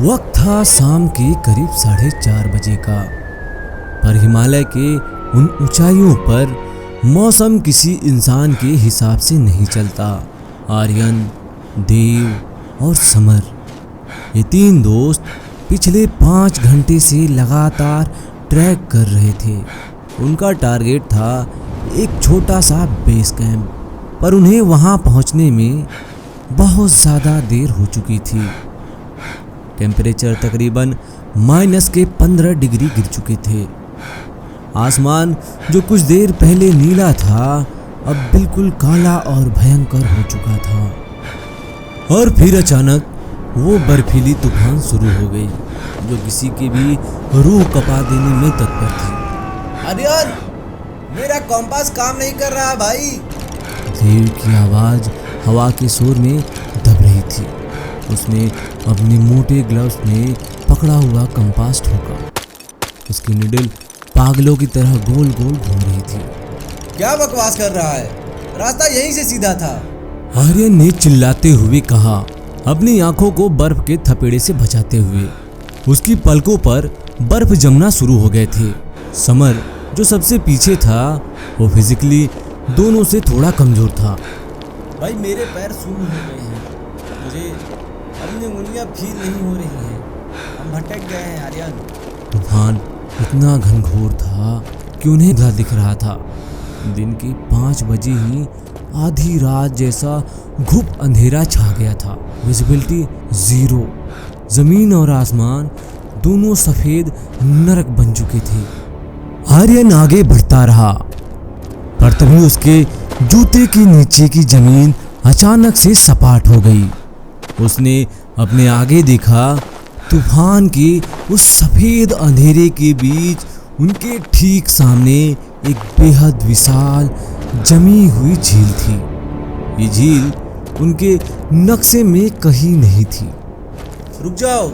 वक्त था शाम के करीब 4:30 बजे का। पर हिमालय के उन ऊंचाइयों पर मौसम किसी इंसान के हिसाब से नहीं चलता। आर्यन, देव और समर, ये 3 दोस्त पिछले 5 घंटे से लगातार ट्रैक कर रहे थे। उनका टारगेट था एक छोटा सा बेस कैंप, पर उन्हें वहां पहुंचने में बहुत ज़्यादा देर हो चुकी थी। टेम्परेचर तकरीबन -15 डिग्री गिर चुके थे। आसमान जो कुछ देर पहले नीला था, अब बिल्कुल काला और भयंकर हो चुका था। और फिर अचानक वो बर्फीली तूफान शुरू हो गई, जो किसी की भी रूह कपा देने में तत्पर थी। आर्यन, मेरा कॉम्पास काम नहीं कर रहा भाई। देव की आवाज़ हवा के शोर में दब रही थी। उसने अपने मोटे ग्लव्स में पकड़ा हुआ कंपास ठोका। उसकी निडल पागलों की तरह गोल गोल घूम रही थी। क्या बकवास कर रहा है? रास्ता यहीं से सीधा था। आर्यन ने चिल्लाते हुए कहा, अपनी आंखों को बर्फ के थपेड़े से बचाते हुए। उसकी पलकों पर बर्फ जमना शुरू हो गए थे। समर, जो सबसे पीछे था, वो फिजिकली दोनों से थोड़ा कमजोर था। भाई, मेरे पैर सुन्न हो गए हैं। मुझे अपनी उंगलियां फील नहीं हो रही हैं। हम भटक गए हैं आर्यन। तूफान इतना घनघोर था कि उन्हें अंधेरा दिख रहा था। दिन के 5 बजे ही आधी रात जैसा घुप अंधेरा छा गया था। विजिबिलिटी 0। जमीन और आसमान दोनों सफेद नरक बन चुके थे। आर्यन आगे बढ़ता रहा, पर तभी उसके जूते के नीचे की जमीन अचानक से सपाट हो गई। उसने अपने आगे देखा। तूफान के उस सफेद अंधेरे के बीच उनके ठीक सामने एक बेहद विशाल जमी हुई झील थी। ये झील उनके नक्शे में कहीं नहीं थी। रुक जाओ।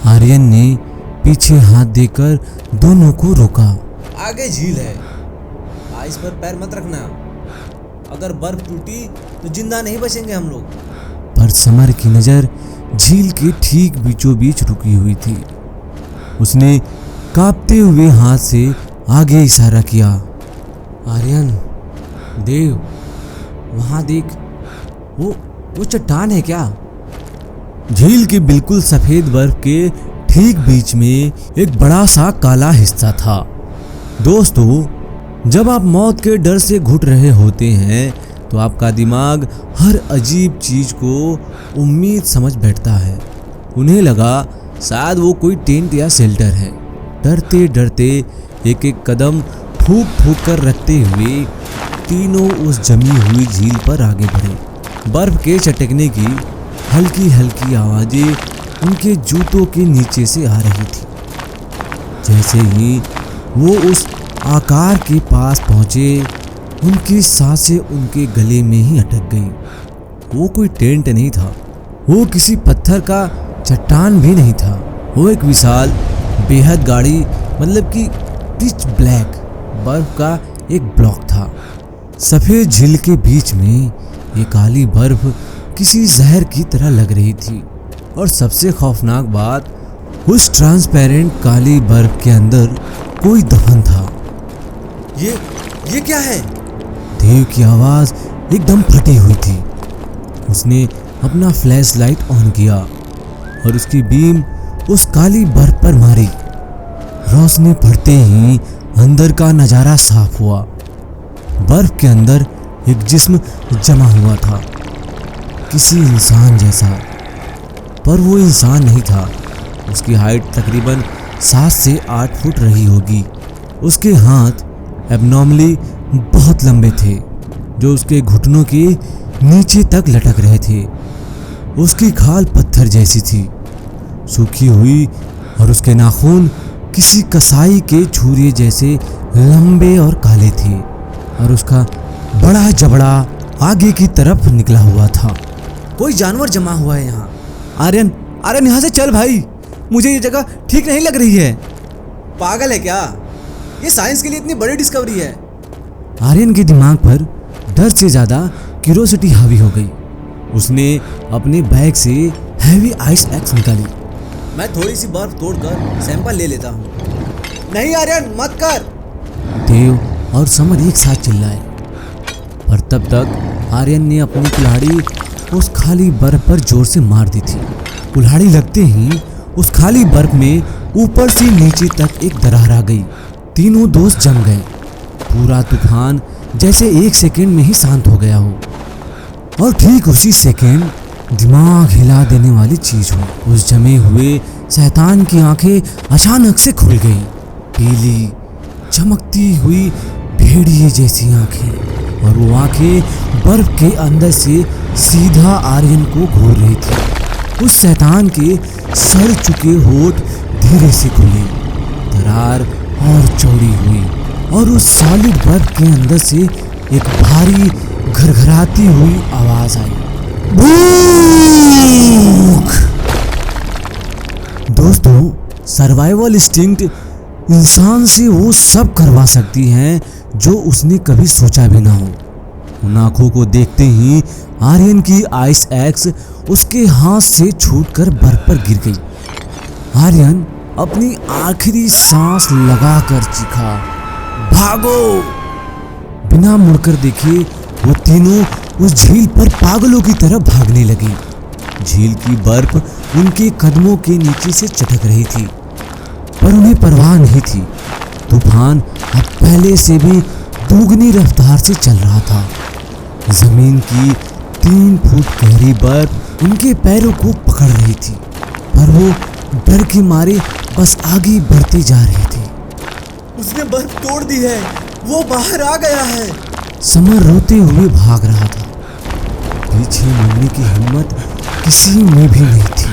आर्यन ने पीछे हाथ देकर दोनों को रोका। आगे झील है, आइस पर पैर मत रखना। अगर बर्फ टूटी तो जिंदा नहीं बचेंगे हम लोग। पर समर की नज़र झील के ठीक बीचों बीच रुकी हुई थी। उसने कांपते हुए हाथ से आगे इशारा किया। आर्यन, देव, वहां देख, वो चट्टान है क्या? झील के बिल्कुल सफेद बर्फ के ठीक बीच में एक बड़ा सा काला हिस्सा था। दोस्तों, जब आप मौत के डर से घुट रहे होते हैं तो आपका दिमाग हर अजीब चीज को उम्मीद समझ बैठता है। उन्हें लगा शायद वो कोई टेंट या शेल्टर है। डरते डरते एक एक कदम ठूक ठूक कर रखते हुए तीनों उस जमी हुई झील पर आगे बढ़े। बर्फ के चटकने की हल्की हल्की आवाजें उनके जूतों के नीचे से आ रही थी। जैसे ही वो उस आकार के पास पहुंचे, उनकी सांसें उनके गले में ही अटक गई। वो कोई टेंट नहीं था, वो किसी पत्थर का चट्टान भी नहीं था। वो एक विशाल बेहद गाढ़ी, मतलब कि पिच ब्लैक बर्फ का एक ब्लॉक था। सफेद झील के बीच में ये काली बर्फ किसी जहर की तरह लग रही थी। और सबसे खौफनाक बात, उस ट्रांसपेरेंट काली बर्फ के अंदर कोई दफन था। ये क्या है? देव की आवाज एकदम फटी हुई थी। उसने अपना फ्लैश लाइट ऑन किया और उसकी बीम उस काली बर्फ पर मारी। रोशनी पड़ते ही अंदर का नजारा साफ हुआ। बर्फ के अंदर एक जिस्म जमा हुआ था, किसी इंसान जैसा, पर वो इंसान नहीं था। उसकी हाइट तकरीबन 7 से 8 फुट रही होगी। उसके हाथ एबनॉर्मली बहुत लंबे थे, जो उसके घुटनों के नीचे तक लटक रहे थे। उसकी खाल पत्थर जैसी थी, सूखी हुई, और उसके नाखून किसी कसाई के छुरे जैसे लंबे और काले थे। और उसका बड़ा जबड़ा आगे की तरफ निकला हुआ था। कोई जानवर जमा हुआ है यहाँ। आर्यन, यहाँ से चल भाई, मुझे ये जगह ठीक नहीं लग रही है। पागल है क्या? ये साइंस के लिए इतनी बड़ी डिस्कवरी है। आर्यन के दिमाग पर डर से ज्यादा क्यूरोसिटी हावी हो गई। उसने अपने बैग से हैवी आइस एक्स निकाली मैं थोड़ी सी बर्फ तोड़कर सैंपल ले लेता हूँ। नहीं आर्यन, मत कर। देव और समर एक साथ चिल्लाए, पर तब तक आर्यन ने अपनी कुल्हाड़ी उस खाली बर्फ पर जोर से मार दी थी। कुल्हाड़ी लगते ही उस खाली बर्फ में ऊपर से नीचे तक एक दरार आ गई। तीनों दोस्त जम गए। पूरा तूफान जैसे एक सेकंड में ही शांत हो गया हो, और ठीक उसी सेकंड दिमाग हिला देने वाली चीज हुई। उस जमे हुए शैतान की आंखें अचानक से खुल गईं। पीली चमकती हुई भेड़िए जैसी आंखें, और वो आंखें बर्फ के अंदर से सीधा आर्यन को घूर रही थी। उस शैतान के सड़ चुके होठ धीरे से खुले, दरार और चौड़ी हुई, और उस सॉलिड बर्फ के अंदर से एक भारी घरघराती हुई आवाज आई, भूख। दोस्तों, सर्वाइवल इंस्टिंक्ट इंसान से वो सब करवा सकती है जो उसने कभी सोचा भी ना हो। उन आंखों को देखते ही आर्यन की आइस एक्स उसके हाथ से छूटकर बर्फ पर गिर गई। आर्यन अपनी आखिरी सांस लगाकर चीखा, भागो। बिना मुड़कर देखे वो तीनों उस झील पर पागलों की तरह भागने लगे। झील की बर्फ उनके कदमों के नीचे से चटक रही थी, पर उन्हें परवाह नहीं थी। तूफान अब पहले से भी दोगुनी रफ्तार से चल रहा था। जमीन की 3 फुट गहरी बर्फ उनके पैरों को पकड़ रही थी, पर वो डर के मारे बस आगे बढ़ते जा रहे थे। उसने बर्फ तोड़ दी है, वो बाहर आ गया है। समर रोते हुए भाग रहा था। पीछे मुड़ने की हिम्मत किसी में भी नहीं थी।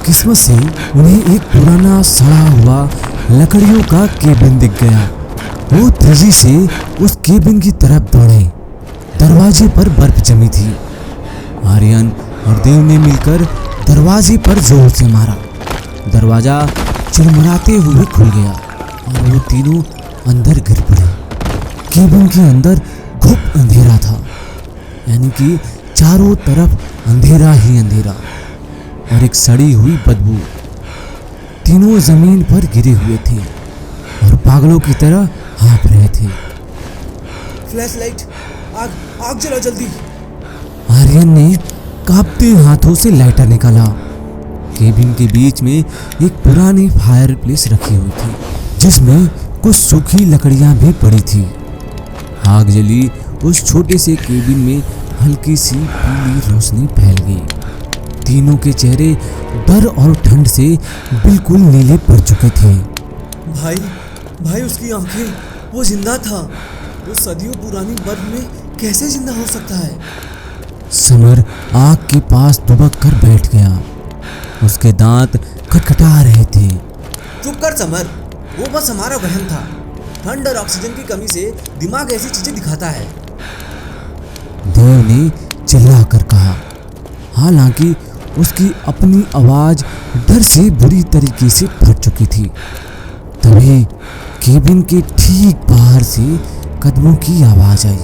किस्मत से उन्हें एक पुराना सड़ा हुआ लकड़ियों का केबिन दिख गया। वो तेजी से उस केबिन की तरफ दौड़े। दरवाजे पर बर्फ जमी थी। आर्यन और देव ने मिलकर दरवाजे पर जोर से मारा। दरवाजा चिड़मिड़ाते हुए खुल गया और वो तीनों अंदर गिर पड़े। केबिन के अंदर घुप अंधेरा था, यानी कि चारों तरफ अंधेरा ही अंधेरा और एक सड़ी हुई बदबू। तीनों जमीन पर गिरे हुए थे और पागलों की तरह हाँफ रहे थे। फ्लैश लाइट, आग आग जला जल्दी। आर्यन ने कांपते हाथों से लाइटर निकाला। केबिन के बीच में एक पुरानी फायर प्लेस रखी हुई थी, जिसमें कुछ सूखी लकड़ियां भी पड़ी थी। आग जली उस छोटे से केबिन में हल्की सी पीली रोशनी फैल गई। तीनों के चेहरे डर और ठंड से बिल्कुल नीले पड़ चुके थे। भाई उसकी आंखें, वो जिंदा था। वो सदियों पुरानी बर्फ में कैसे जिंदा हो सकता है? समर आग के पास दुबक कर बैठ गया। उसके दांत खटखटा रहे थे। चुप कर समर, वो बस हमारा वहम था। ठंड और ऑक्सीजन की कमी से दिमाग ऐसी चीजें दिखाता है। देव ने चिल्लाकर कहा, हालांकि उसकी अपनी आवाज डर से बुरी तरीके से फट चुकी थी। तभी केबिन के ठीक बाहर से कदमों की आवाज आई।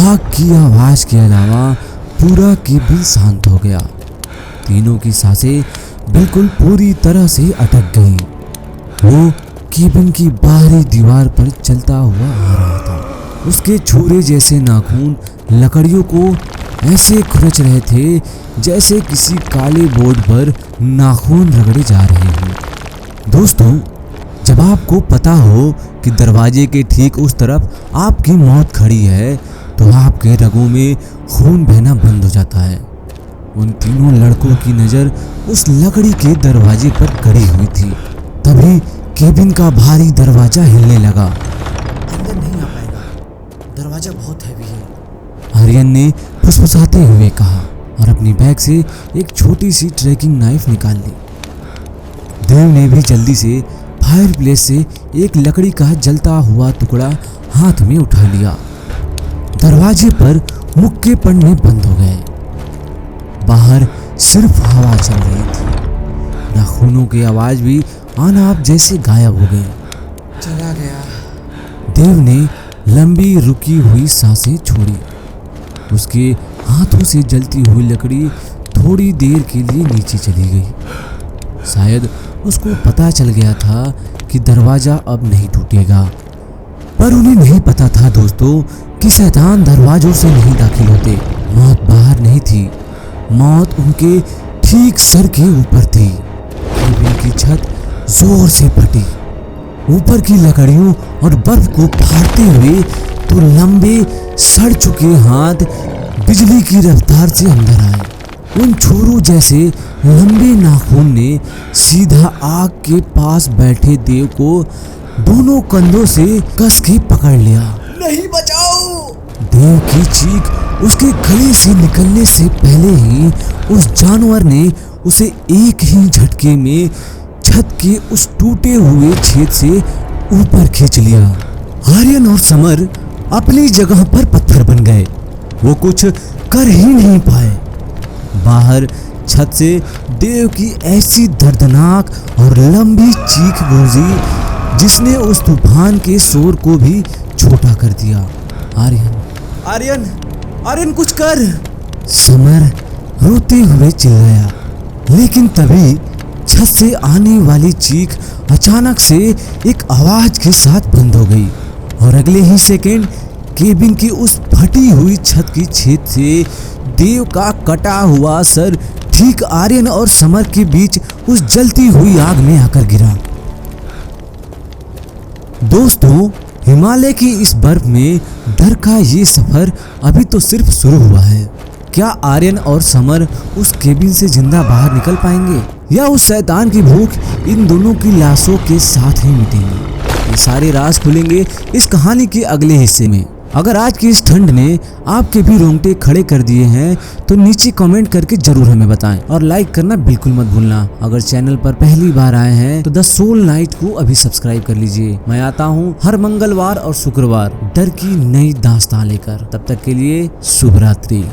आग की आवाज के अलावा पूरा केबिन शांत हो गया। तीनों की सांसें बिल्कुल पूरी तरह से अटक गईं। वो केबिन की बाहरी दीवार पर चलता हुआ आ रहा था। उसके छुरे जैसे नाखून लकड़ियों को ऐसे खुरच रहे थे जैसे किसी काले बोर्ड पर नाखून रगड़े जा रहे हों। दोस्तों, जब आपको पता हो कि दरवाजे के ठीक उस तरफ आपकी मौत खड़ी है, तो आपके रगों में खून बहना बंद हो जाता है। उन तीनों लड़कों की नज़र उस लकड़ी के दरवाजे पर गड़ी हुई थी। तभी केबिन का भारी दरवाजा हिलने लगा। अंदर नहीं आ पाएगा, दरवाजा बहुत हैवी है। आर्यन ने फुसफुसाते हुए कहा और अपनी बैग से एक छोटी सी ट्रैकिंग नाइफ निकाल ली। देव ने भी जल्दी से फायर प्लेस से एक लकड़ी का जलता हुआ टुकड़ा हाथ में उठा लिया। दरवाजे पर मुक्के पड़ने बंद हो गए। बाहर सिर्फ हवा चल रही थी। नाखूनों की आवाज भी आना आप जैसे गायब हो गई। चला गया। देव ने लंबी रुकी हुई सांसें छोड़ी। उसके हाथों से जलती हुई लकड़ी थोड़ी देर के लिए नीचे चली गई। शायद उसको पता चल गया था कि दरवाजा अब नहीं टूटेगा, पर उन्हें नहीं पता था दोस्तों कि शैतान दरवाजों से नहीं दाखिल होते। मौत बाहर नहीं थी, मौत उनके ठीक सर के ऊपर थी। केबिन की छत जोर से फटी, ऊपर की लकड़ियों और बर्फ को फाड़ते हुए तो लंबे सड़ चुके हाथ बिजली की रफ्तार से अंदर आए। उन छोरों जैसे लंबे नाखून ने सीधा आग के पास बैठे देव को दोनों कंधों से कस के पकड़ लिया। नहीं, बचाओ! देव की चीख उसके गले से निकलने से पहले ही उस जानवर ने उसे एक ही झटके में छत के उस टूटे हुए छेद से ऊपर खींच लिया। आर्यन और समर अपनी जगह पर पत्थर बन गए, वो कुछ कर ही नहीं पाए। बाहर छत से देव की ऐसी दर्दनाक और लंबी चीख गूंजी जिसने उस तूफान के शोर को भी छोटा कर दिया। आर्यन, आर्यन कुछ कर! समर रोते हुए चिल्लाया, लेकिन तभी छत से आने वाली चीख अचानक से एक आवाज के साथ बंद हो गई और अगले ही सेकंड केबिन की उस फटी हुई छत की छेद से देव का कटा हुआ सर ठीक आर्यन और समर के बीच उस जलती हुई आग में आकर गिरा। दोस्तों, हिमालय की इस बर्फ में डर का ये सफर अभी तो सिर्फ शुरू हुआ है। क्या आर्यन और समर उस केबिन से जिंदा बाहर निकल पाएंगे या उस शैतान की भूख इन दोनों की लाशों के साथ ही मिटेंगे? ये सारे राज खुलेंगे इस कहानी के अगले हिस्से में। अगर आज की इस ठंड ने आपके भी रोंगटे खड़े कर दिए हैं तो नीचे कमेंट करके जरूर हमें बताएं और लाइक करना बिल्कुल मत भूलना। अगर चैनल पर पहली बार आए हैं तो द सोल नाइट को अभी सब्सक्राइब कर लीजिए। मैं आता हूँ हर मंगलवार और शुक्रवार डर की नई दास्तान लेकर। तब तक के लिए शुभ रात्रि।